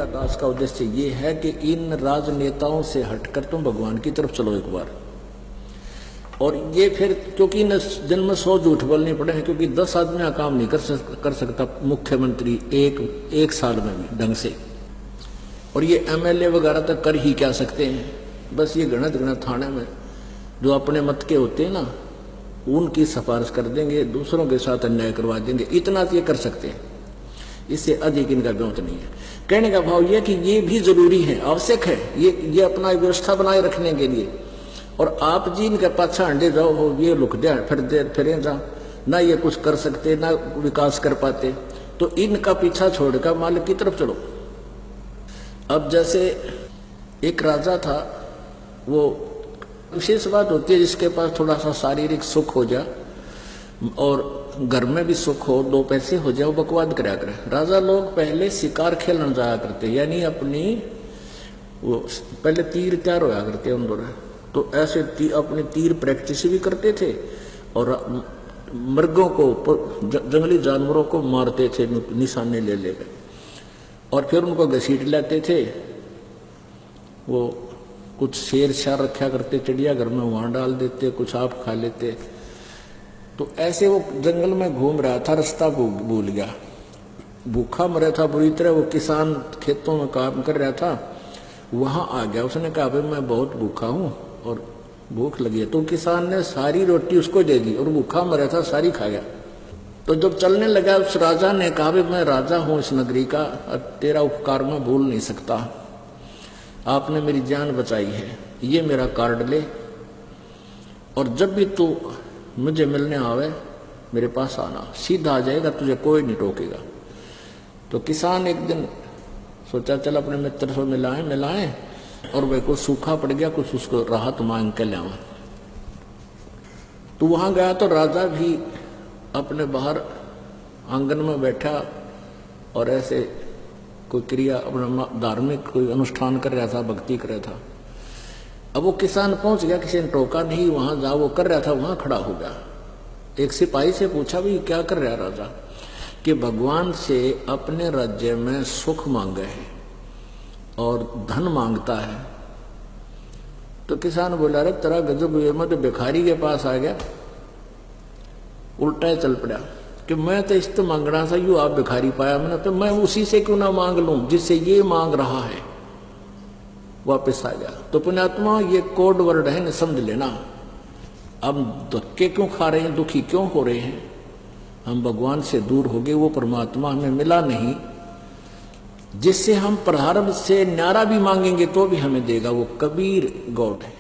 का दास का उद्देश्य ये है कि इन राजनेताओं से हटकर तुम भगवान की तरफ चलो एक बार। और ये फिर क्योंकि न दिन में 100 झूठ बोलने पड़े हैं, क्योंकि 10 आदमी का काम नहीं कर सकता मुख्यमंत्री एक साल में भी ढंग से। और ये एमएलए वगैरह तक कर ही क्या सकते हैं, बस ये गणत थाने में जो अपने मत के होते हैं ना, उनकी सिफारिश कर देंगे, दूसरों के साथ अन्याय करवा देंगे, इतना तो ये कर सकते हैं, इससे अधिक इनका गौत नहीं है। कहने का भाव यह कि ये भी जरूरी है, आवश्यक है, ये अपना व्यवस्था बनाए रखने के लिए। और आप जी इनके पाछा हंडे जाओ हो, ये लुक दे फिर जा, ना ये कुछ कर सकते ना विकास कर पाते, तो इनका पीछा छोड़कर मालिक की तरफ चलो। अब जैसे एक राजा था, वो विशेष बात होती है जिसके पास थोड़ा सा शारीरिक सुख हो जाए और घर में भी सुख हो, 2 पैसे हो जाए, वो बकवाद कराया करे। राजा लोग पहले शिकार खेलने जाया करते, यानी अपनी वो पहले तीर तैयार होया करते उन दोनों, तो ऐसे अपनी तीर प्रैक्टिस भी करते थे और मृगों को, जंगली जानवरों को मारते थे निशाने ले लेकर, और फिर उनको घसीट लेते थे। वो कुछ शेर शार रखा करते चिड़िया घर में, वहां डाल देते, कुछ आप खा लेते। तो ऐसे वो जंगल में घूम रहा था, रास्ता भूल गया, भूखा मरा था बुरी तरह। वो किसान खेतों में काम कर रहा था, वहां आ गया, उसने कहा भाई मैं बहुत भूखा हूं और भूख लगी है। तो किसान ने सारी रोटी उसको दे दी और भूखा मरा था सारी खा गया। तो जब चलने लगा उस राजा ने कहा भाई मैं राजा हूं इस नगरी का, तेरा उपकार मैं भूल नहीं सकता, आपने मेरी जान बचाई है, ये मेरा कार्ड ले और जब भी तू मुझे मिलने आवे मेरे पास आना, सीधा आ जाएगा, तुझे कोई नहीं टोकेगा। तो किसान एक दिन सोचा चल अपने मित्र से मिलाएं और वह को सूखा पड़ गया, कुछ उसको राहत मांग के लावा। तो वहां गया तो राजा भी अपने बाहर आंगन में बैठा और ऐसे कोई क्रिया अपना धार्मिक कोई अनुष्ठान कर रहा था, भक्ति कर रहा था। अब वो किसान पहुंच गया, किसी ने टोका नहीं, वहां जा वो कर रहा था, वहां खड़ा हो गया। एक सिपाही से पूछा भी क्या कर रहा है राजा, कि भगवान से अपने राज्य में सुख मांगे है और धन मांगता है। तो किसान बोला रे तेरा गजब हुआ, मैं तो भिखारी के पास आ गया, उल्टा चल पड़ा कि मैं तो इस तो मांगना था, यू आप भिखारी पाया मैंने, तो मैं उसी से क्यों ना मांग लूं जिससे ये मांग रहा है। वापस आ गया। तो पुण्यात्मा ये कोड वर्ड है, न समझ लेना। अब धक्के क्यों खा रहे हैं, दुखी क्यों हो रहे हैं, हम भगवान से दूर हो गए, वो परमात्मा हमें मिला नहीं जिससे हम प्रारब्ध से न्यारा भी मांगेंगे तो भी हमें देगा, वो कबीर गॉड है।